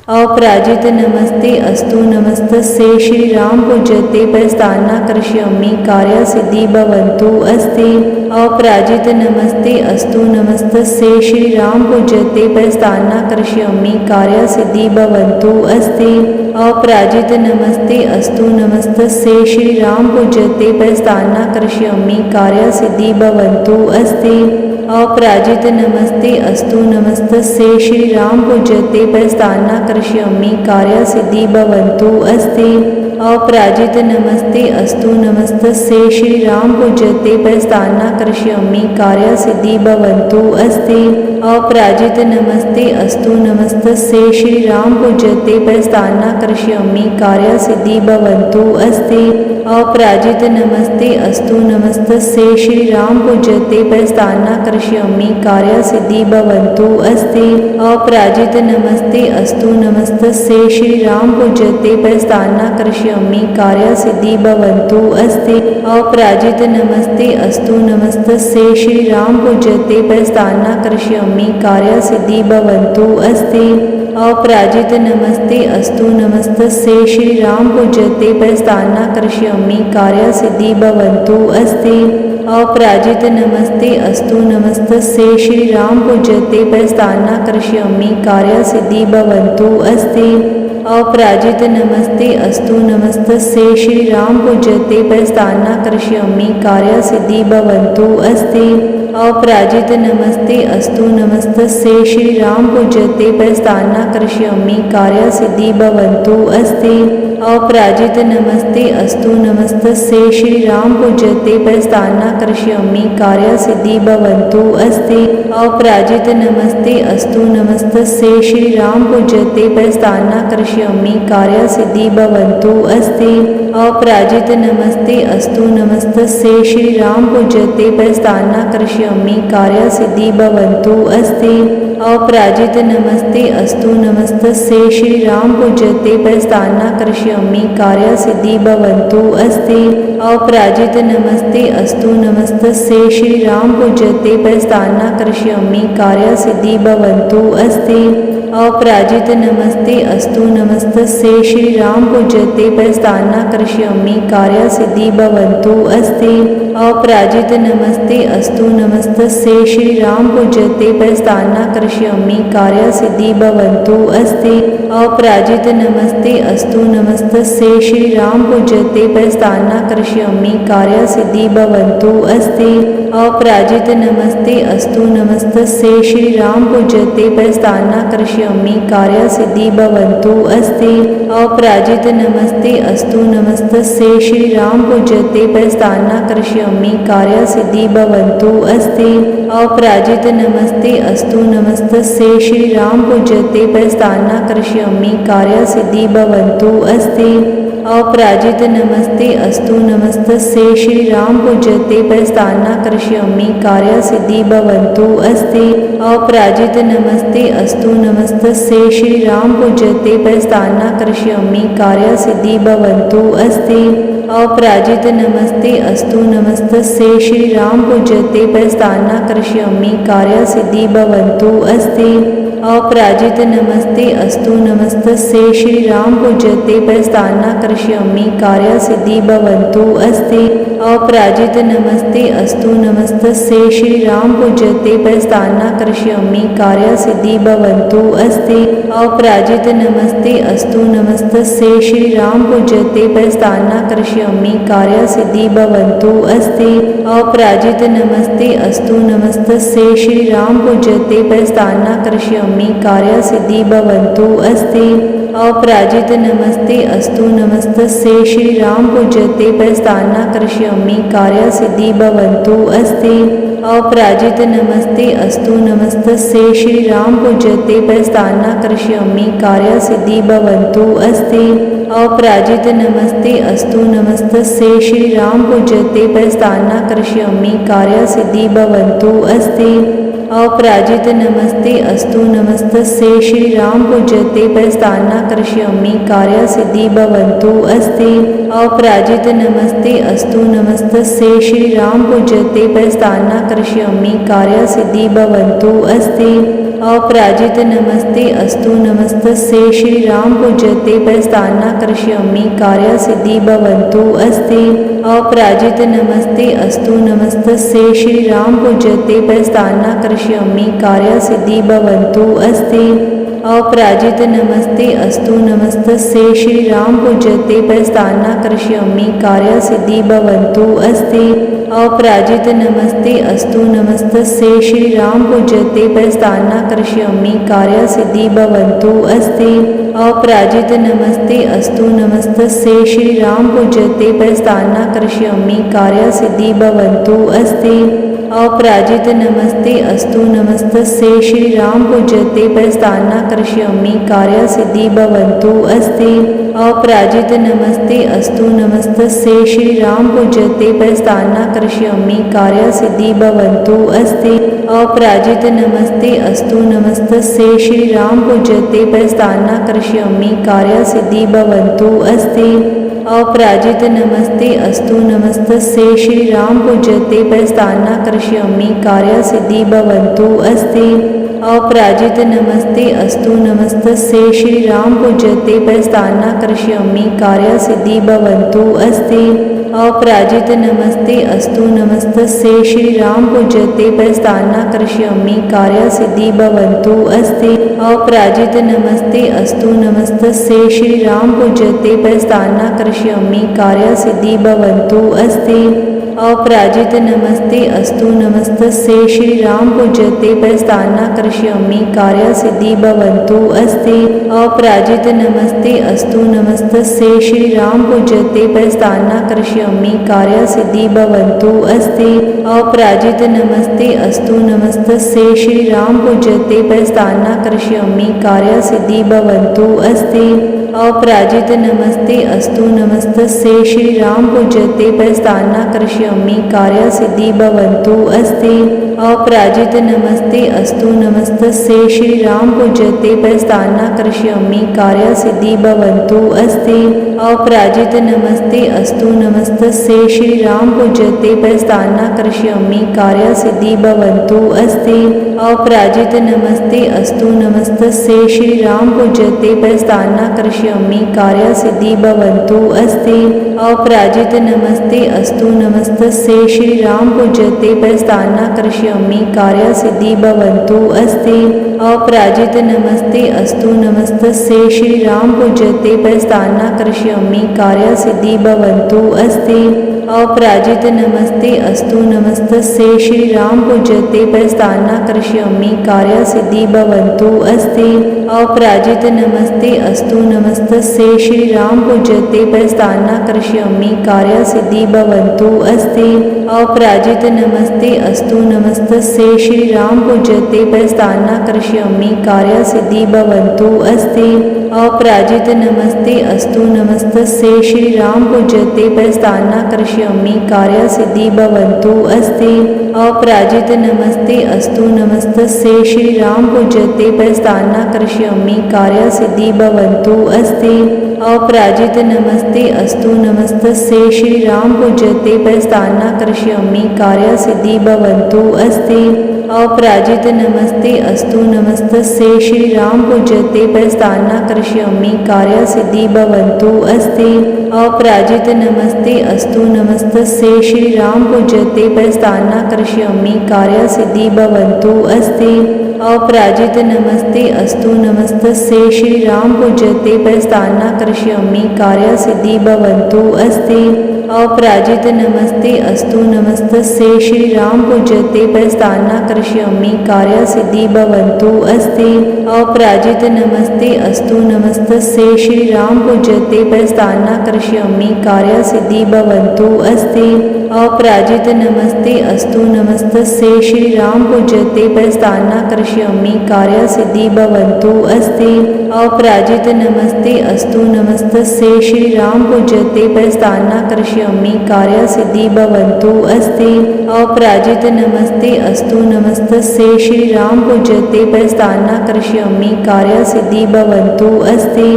अपराजित नमस्ते अस्तु नमस्तस्यै श्रीराम पूज्यते प्रस्थाना करिष्यामि कार्यसिद्धि भवन्तु अस्ति। अपराजित नमस्ते अस्तु नमस्तस्यै श्रीराम पूज्यते प्रस्थाना करिष्यामि कार्यसिद्धि भवन्तु अस्ति। अपराजित नमस्ते अस्तु नमस्तस्यै श्रीराम पूज्यते प्रस्थाना करिष्यामि कार्यसिद्धि भवन्तु अस्ति। अपराजित नमस्ते अस्तु नमस्तस्यै श्रीराम पूज्यते प्रस्थाना करिष्यामि कार्यसिद्धि भवन्तु अस्ति। अपराजित नमस्ते अस्तु नमस्तस्यै श्रीराम पूज्यते प्रस्थाना करिष्यामि कार्यसिद्धि भवन्तु अस्ति। अपराजित नमस्ते अस्तु नमस्तस्यै श्रीराम पूज्यते प्रस्थाना करिष्यामि कार्यसिद्धि भवन्तु अस्ति। अपराजित नमस्ते अस्तु नमस्तस्यै श्रीराम पूज्यते प्रस्थाना करिष्यामि कार्यसिद्धि भवन्तु अस्ति। अपराजित नमस्ते अस्तु नमस्तस्यै श्रीराम पूज्यते प्रस्थाना करिष्यामि कार्यसिद्धि भवन्तु अस्ति। अपराजित नमस्ते अस्तु नमस्तस्यै श्रीराम पूज्यते प्रस्थाना करिष्यामि कार्यसिद्धि भवन्तु अस्ति। अपराजित नमस्ते अस्तु नमस्तस्यै श्रीराम पूज्यते प्रस्थाना करिष्यामि कार्यसिद्धि भवन्तु अस्ति। अपराजित नमस्ते अस्तु नमस्तस्यै श्रीराम पूज्यते प्रस्थाना करिष्यामि कार्यसिद्धि भवन्तु अस्ति। अपराजित नमस्ते अस्तु नमस्तस्यै श्रीराम पूज्यते प्रस्थाना करिष्यामि कार्यसिद्धि भवन्तु अस्ति। अपराजित नमस्ते अस्तु नमस्तस्यै श्रीराम पूज्यते प्रस्थाना करिष्यामि कार्यसिद्धि भवन्तु अस्ति। अपराजित नमस्ते अस्तु नमस्तस्यै श्रीराम पूज्यते प्रस्थाना करिष्यामि कार्यसिद्धि भवन्तु अस्ति। अपराजित नमस्ते अस्तु नमस्तस्यै श्रीराम पूज्यते प्रस्थाना करिष्यामि कार्यसिद्धि भवन्तु अस्ति। अपराजित नमस्ते अस्तु नमस्तस्यै श्रीराम पूज्यते प्रस्थाना करिष्यामि कार्यसिद्धि भवन्तु अस्ति। अपराजित नमस्ते अस्तु नमस्तस्यै श्रीराम पूज्यते प्रस्थाना करिष्यामि कार्यसिद्धि भवन्तु अस्ति। अपराजित नमस्ते अस्तु नमस्तस्यै श्रीराम पूज्यते प्रस्थाना करिष्यामि कार्यसिद्धि भवन्तु अस्ति। अपराजित नमस्ते अस्तु नमस्तस्यै श्रीराम पूज्यते प्रस्थाना करिष्यामि कार्यसिद्धि भवन्तु अस्ति। अपराजित नमस्ते अस्तु नमस्तस्यै श्रीराम पूज्यते प्रस्थाना करिष्यामि कार्यसिद्धि भवन्तु अस्ति। अपराजित नमस्ते अस्तु नमस्तस्यै श्रीराम पूज्यते प्रस्थाना करिष्यामि कार्यसिद्धि भवन्तु अस्ति। अपराजित नमस्ते अस्तु नमस्तस्यै श्रीराम पूज्यते प्रस्थाना करिष्यामि कार्यसिद्धि भवन्तु अस्ति। अपराजित नमस्ते अस्तु नमस्तस्यै श्रीराम पूज्यते प्रस्थाना करिष्यामि कार्यसिद्धि भवन्तु अस्ति। अपराजित नमस्ते अस्तु नमस्तस्यै श्रीराम पूज्यते प्रस्थाना करिष्यामि कार्यसिद्धि भवन्तु अस्ति। अपराजित नमस्ते अस्तु नमस्तस्यै श्रीराम पूज्यते प्रस्थाना करिष्यामि कार्यसिद्धि भवन्तु अस्ति। अपराजित नमस्ते अस्तु नमस्तस्यै श्रीराम पूज्यते प्रस्थाना करिष्यामि कार्यसिद्धि भवन्तु अस्ति। अपराजित नमस्ते अस्तु नमस्तस्यै श्रीराम पूज्यते प्रस्थाना करिष्यामि कार्यसिद्धि भवन्तु अस्ति। अपराजित नमस्ते अस्तु नमस्तस्यै श्रीराम पूज्यते प्रस्थाना करिष्यामि कार्यसिद्धि भवन्तु अस्ति। अपराजित नमस्ते अस्तु नमस्तस्यै श्रीराम पूज्यते प्रस्थाना करिष्यामि कार्यसिद्धि भवन्तु अस्ति। अपराजित नमस्ते अस्तु नमस्तस्यै श्रीराम पूज्यते प्रस्थाना करिष्यामि कार्यसिद्धि भवन्तु अस्ति। अपराजित नमस्ते अस्तु नमस्तस्यै श्रीराम पूज्यते प्रस्थाना करिष्यामि कार्यसिद्धि भवन्तु अस्ति। अपराजित नमस्ते अस्तु नमस्तस्यै श्रीराम पूज्यते प्रस्थाना करिष्यामि कार्यसिद्धि भवन्तु अस्ति। अपराजित नमस्ते अस्तु नमस्तस्यै श्रीराम पूज्यते प्रस्थाना करिष्यामि कार्यसिद्धि भवन्तु अस्ति। अपराजित नमस्ते अस्तु नमस्तस्यै श्रीराम पूज्यते प्रस्थाना करिष्यामि कार्यसिद्धि भवन्तु अस्ति। अपराजित नमस्ते अस्तु नमस्तस्यै श्रीराम पूज्यते प्रस्थाना करिष्यामि कार्यसिद्धि भवन्तु अस्ति। अपराजित नमस्ते अस्तु नमस्तस्यै श्रीराम पूज्यते प्रस्थाना करिष्यामि कार्यसिद्धि भवन्तु अस्ति। अपराजित नमस्ते अस्तु नमस्तस्यै श्रीराम पूज्यते प्रस्थाना करिष्यामि कार्यसिद्धि भवन्तु अस्ते। अपराजित नमस्ते अस्तु नमस्तस्यै श्रीराम पूज्यते प्रस्थाना करिष्यामि कार्यसिद्धि भवन्तु अस्ते। अपराजित नमस्ते अस्तु नमस्तस्यै श्रीराम पूज्यते प्रस्थाना करिष्यामि कार्यसिद्धि भवन्तु अस्ते। अपराजित नमस्ते अस्तु नमस्तस्यै श्रीराम पूज्यते प्रस्थाना करिष्यामि कार्यसिद्धि भवन्तु अस्ते। अपराजित नमस्ते अस्तु नमस्तस्यै श्रीराम पूज्यते प्रस्थाना करिष्यामि कार्यसिद्धि भवन्तु अस्ते। अपराजित नमस्ते अस्तु नमस्तस्यै श्रीराम पूज्यते प्रस्थाना करिष्यामि कार्यसिद्धि भवन्तु अस्ते। अपराजित नमस्ते अस्तु नमस्तस्यै श्रीराम पूज्यते प्रस्थाना करिष्यामि कार्यसिद्धि भवन्तु अस्ते। अपराजित नमस्ते अस्तु नमस्तस्यै श्रीराम पूज्यते प्रस्थाना करिष्यामि कार्यसिद्धि भवन्तु अस्ते। अपराजित नमस्ते अस्तु नमस्तस्यै श्रीराम पूज्यते प्रस्थाना करिष्यामि कार्यसिद्धि भवन्तु अस्ते। अपराजित नमस्ते अस्तु नमस्तस्यै श्रीराम पूज्यते प्रस्थाना करिष्यामि कार्यसिद्धि भवन्तु अस्ते। अपराजित नमस्ते अस्तु नमस्तस्यै श्रीराम पूज्यते प्रस्थाना करिष्यामि कार्यसिद्धि भवन्तु अस्ते। अपराजित नमस्ते अस्तु नमस्तस्यै श्रीराम पूज्यते प्रस्थाना करिष्यामि कार्यसिद्धि भवन्तु अस्ते। अपराजित नमस्ते अस्तु नमस्तस्यै श्रीराम पूज्यते प्रस्थाना करिष्यामि कार्यसिद्धि भवन्तु अस्ते। अपराजित नमस्ते अस्तु नमस्तस्यै श्रीराम पूज्यते प्रस्थाना करिष्यामि कार्यसिद्धि भवन्तु अस्ते। अपराजित नमस्ते अस्तु नमस्तस्यै श्रीराम पूज्यते प्रस्थाना करिष्यामि कार्यसिद्धि भवन्तु अस्ते। अपराजित नमस्ते अस्तु नमस्तस्यै श्रीराम पूज्यते प्रस्थाना करिष्यामि कार्यसिद्धि भवन्तु अस्ते। अपराजित नमस्ते अस्तु नमस्तस्यै श्रीराम पूज्यते प्रस्थाना करिष्यामि कार्यसिद्धि भवन्तु अस्ते। अपराजित नमस्ते अस्तु नमस्तस्यै श्रीराम पूज्यते प्रस्थाना करिष्यामि कार्यसिद्धि भवन्तु अस्ते। अपराजित नमस्ते अस्तु नमस्तस्यै श्रीराम पूज्यते प्रस्थाना करिष्यामि कार्यसिद्धि भवन्तु अस्ते। अपराजित नमस्ते अस्तु नमस्तस्यै श्रीराम पूज्यते प्रस्थाना करिष्यामि कार्यसिद्धि भवन्तु अस्ते। अपराजित नमस्ते अस्तु नमस्तस्यै श्रीराम पूज्यते प्रस्थाना करिष्यामि कार्यसिद्धि भवन्तु अस्ते। अपराजित नमस्ते अस्तु नमस्तस्यै श्रीराम पूज्यते प्रस्थाना करिष्यामि कार्यसिद्धि भवन्तु अस्ते। अपराजित नमस्ते अस्तु नमस्तस्यै श्रीराम पूज्यते प्रस्थाना करिष्यामि कार्यसिद्धि भवन्तु अस्ते। अपराजित नमस्ते अस्तु नमस्तस्यै श्रीराम पूज्यते प्रस्थाना करिष्यामि कार्यसिद्धि भवन्तु अस्ते। अपराजित नमस्ते अस्तु नमस्तस्यै श्रीराम पूज्यते प्रस्थाना करिष्यामि कार्यसिद्धि भवन्तु अस्ते। अपराजित नमस्ते अस्तु नमस्तस्यै श्रीराम पूज्यते प्रस्थाना करिष्यामि कार्यसिद्धि भवन्तु अस्ते। अपराजित नमस्ते अस्तु नमस्तस्यै श्रीराम पूज्यते प्रस्थाना करिष्यामि कार्यसिद्धि भवन्तु अस्ते। अपराजित नमस्ते अस्तु नमस्तस्यै श्रीराम पूज्यते प्रस्थाना करिष्यामि कार्यसिद्धि भवन्तु अस्ते। अपराजित नमस्ते अस्तु नमस्तस्यै श्रीराम पूज्यते प्रस्थाना करिष्यामि कार्यसिद्धि भवन्तु अस्ते। अपराजित नमस्ते अस्तु नमस्तस्यै श्रीराम पूज्यते प्रस्थाना करिष्यामि कार्यसिद्धि भवन्तु अस्ते। अपराजित नमस्ते अस्तु नमस्तस्यै श्रीराम पूज्यते प्रस्थाना करिष्यामि कार्यसिद्धि भवन्तु अस्ते। अपराजित नमस्ते अस्तु नमस्तस्यै श्रीराम पूज्यते प्रस्थाना करिष्यामि कार्यसिद्धि भवन्तु अस्ते। अपराजित नमस्ते अस्तु नमस्तस्यै श्रीराम पूज्यते प्रस्थाना करिष्यामि कार्यसिद्धि भवन्तु अस्ते। अपराजित नमस्ते अस्तु नमस्तस्यै श्रीराम पूज्यते प्रस्थाना करिष्यामि कार्यसिद्धि भवन्तु अस्ते। अपराजित नमस्ते अस्तु नमस्तस्यै श्रीराम पूज्यते प्रस्थाना करिष्यामि कार्यसिद्धि भवन्तु अस्ते।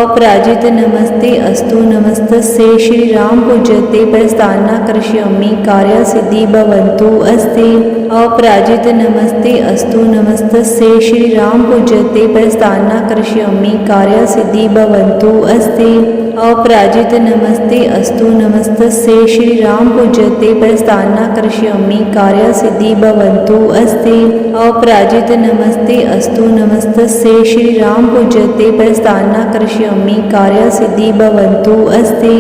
अपराजित नमस्ते अस्तु नमस्तस्यै श्रीराम पूज्यते प्रस्थाना करिष्यामि कार्यसिद्धि भवन्तु अस्ते। अपराजित नमस्ते अस्तु नमस्तस्यै श्रीराम पूज्यते प्रस्थाना करिष्यामि कार्यसिद्धि भवन्तु अस्ति अपराजित नमस्ते अस्तु नमस्तस्यै श्रीराम पूज्यते प्रस्थाना करिष्यामि कार्यसिद्धि भवन्तु अस्ति अपराजित नमस्ते अस्तु नमस्तस्यै श्रीराम पूज्यते प्रस्थाना करिष्यामि कार्यसिद्धि भवन्तु अस्ति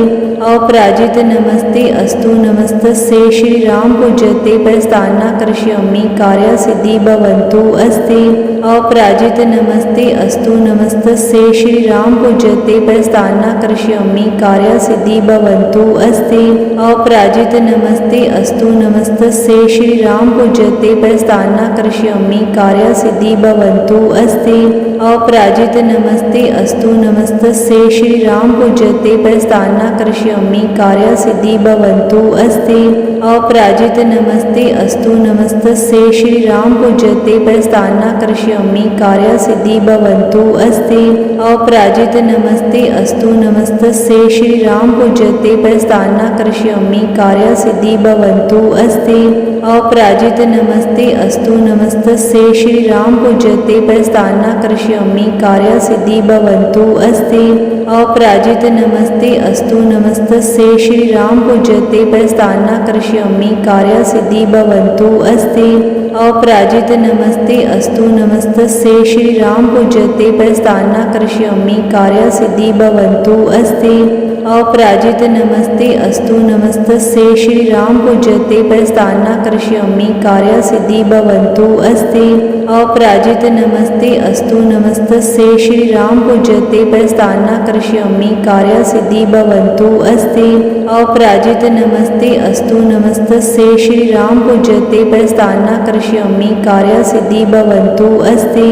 अपराजित नमस्ते अस्तु नमस्तस्यै श्रीराम पूज्यते प्रस्थाना करिष्यामि कार्यसिद्धि भवन्तु अस्ति अपराजित नमस्ते अस्तु नमस्तस्यै श्रीराम पूज्यते प्रस्थाना करिष्यामि कार्यसिद्धि भवन्तु अस्ति अपराजित नमस्ते अस्तु नमस्तस्यै श्रीराम पूज्यते प्रस्थाना करिष्यामि कार्यसिद्धि भवन्तु अस्ति अपराजित नमस्ते अस्तु नमस्तस्यै श्रीराम पूज्यते प्रस्थाना करिष्यामि कार्यसिद्धि भवन्तु अस्ति अपराजित नमस्ते अस्तु नमस्तस्यै श्रीराम पूज्यते प्रस्थाना करिष्यामि कार्यसिद्धि भवन्तु अस्ति अपराजित नमस्ते अस्तु नमस्तस्यै श्रीराम पूज्यते प्रस्थाना करिष्यामि कार्यसिद्धि भवन्तु अस्ति अपराजित नमस्ते अस्तु नमस्तस्यै श्रीराम पूज्यते प्रस्थाना करिष्यामि कार्यसिद्धि भवन्तु अस्ति अपराजित नमस्ते अस्तु नमस्तस्यै श्रीराम पूज्यते प्रस्थाना करिष्यामि कार्यसिद्धि भवन्तु अस्ति अपराजित नमस्ते अस्तु नमस्तस्यै श्रीराम पूज्यते प्रस्थाना करिष्यामि कार्यसिद्धि भवन्तु अस्ति अपराजित नमस्ते अस्तु नमस्तस्यै श्रीराम पूज्यते प्रस्थाना करिष्यामि कार्यसिद्धि भवन्तु अस्ति अपराजित नमस्ते अस्तु नमस्तस्यै श्रीराम पूज्यते प्रस्थाना करिष्यामि कार्यसिद्धि भवन्तु अस्ति अपराजित नमस्ते अस्तु नमस्तस्यै श्रीराम पूज्यते प्रस्थाना करिष्यामि कार्यसिद्धि भवन्तु अस्ति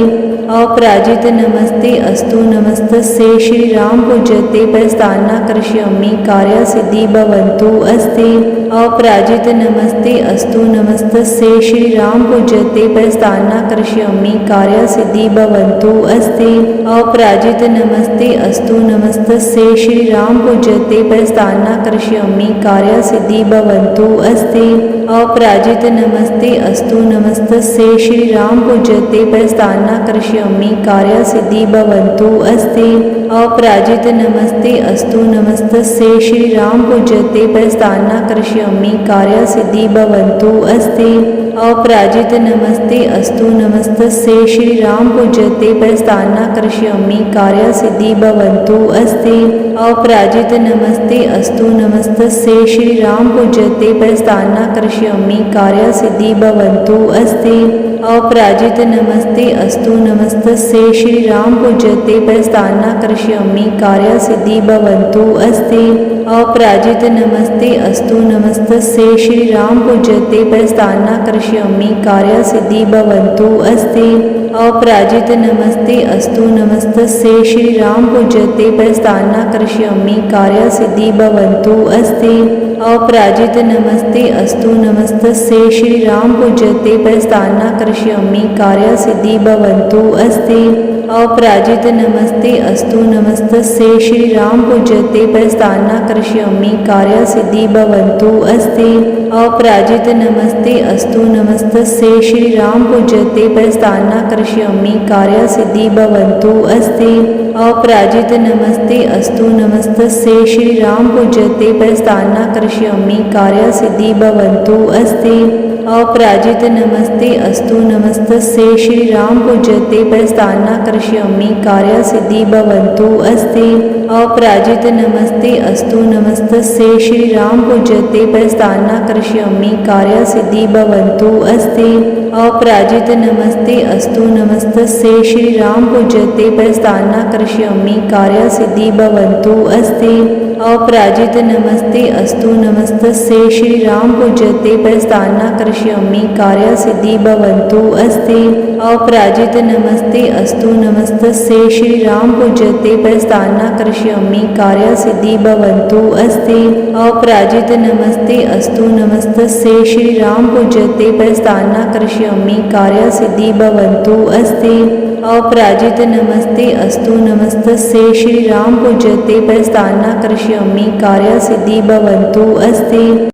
अपराजित नमस्ते अस्तु नमस्तस्यै श्रीराम पूज्यते प्रस्थाना करिष्यामि कार्यसिद्धि भवन्तु अस्ति अपराजित नमस्ते अस्तु नमस्तस्यै श्रीराम पूज्यते प्रस्थाना करिष्यामि कार्यसिद्धि भवन्तु अस्ति अपराजित नमस्ते अस्तु नमस्तस्यै श्रीराम पूज्यते प्रस्थाना करिष्यामि कार्यसिद्धि भवन्तु अस्ति अपराजित नमस्ते अस्तु नमस्तस्यै श्रीराम पूज्यते प्रस्थाना करिष्यामि कार्यसिद्धि भवन्तु अस्ति अपराजित नमस्ते अस्तु नमस्तस्यै श्रीराम पूज्यते प्रस्थाना करिष्यामि कार्यसिद्धि भवन्तु अस्ति अपराजित नमस्ते अस्तु नमस्तस्यै श्रीराम पूज्यते प्रस्थाना करिष्यामि कार्यसिद्धि भवन्तु अस्ति अपराजित नमस्ते अस्तु नमस्तस्यै श्रीराम पूज्यते प्रस्थाना करिष्यामि कार्यसिद्धि भवन्तु अस्ति अपराजित नमस्ते अस्तु नमस्तस्यै श्रीराम पूज्यते प्रस्थाना करिष्यामि कार्यसिद्धि भवन्तु अस्ति अपराजित नमस्ते अस्तु नमस्तस्यै श्रीराम पूज्यते प्रस्थाना करिष्यामि कार्यसिद्धि भवन्तु अस्ति अपराजित नमस्ते अस्तु नमस्तस्यै श्रीराम पूज्यते प्रस्थाना करिष्यामि कार्यसिद्धि भवन्तु अस्ति अपराजित नमस्ते अस्तु नमस्तस्यै श्रीराम पूज्यते प्रस्थाना करिष्यामि कार्यसिद्धि भवन्तु अस्ति अपराजित नमस्ते अस्तु नमस्तस्यै श्रीराम पूज्यते प्रस्थाना करिष्यामि कार्यसिद्धि भवन्तु अस्ति अपराजित नमस्ते अस्तु नमस्तस्यै श्रीराम पूज्यते प्रस्थाना करिष्यामि कार्यसिद्धि भवन्तु अस्ति अपराजित नमस्ते अस्तु नमस्तस्यै श्रीराम पूज्यते प्रस्थाना करिष्यामि कार्यसिद्धि भवन्तु अस्ति अपराजित नमस्ते अस्तु नमस्तस्यै श्रीराम पूज्यते प्रस्थाना करिष्यामि कार्यसिद्धि भवन्तु अस्ति अपराजित नमस्ते अस्तु नमस्तस्यै श्रीराम पूज्यते प्रस्थाना करिष्यामि कार्यसिद्धि भवन्तु अस्ति अपराजित नमस्ते अस्तु नमस्तस्यै श्रीराम पूज्यते प्रस्थाना करिष्यामि कार्यसिद्धि भवन्तु अस्ति अपराजित नमस्ते अस्तु नमस्तस्यै श्रीराम पूज्यते प्रस्थाना करिष्यामि कार्यसिद्धि भवन्तु अस्ति अपराजित नमस्ते अस्तु नमस्तस्यै श्रीराम पूज्यते प्रस्थाना करिष्यामि कार्यसिद्धि भवन्तु अस्ति अपराजित नमस्ते अस्तु नमस्तस्यै श्रीराम पूज्यते प्रस्थाना करिष्यामि कार्यसिद्धि भवन्तु अस्ति अपराजित नमस्ते अस्तु नमस्तस्यै श्रीराम पूज्यते प्रस्थाना करिष्यामि कार्यसिद्धि भवन्तु अस्ति।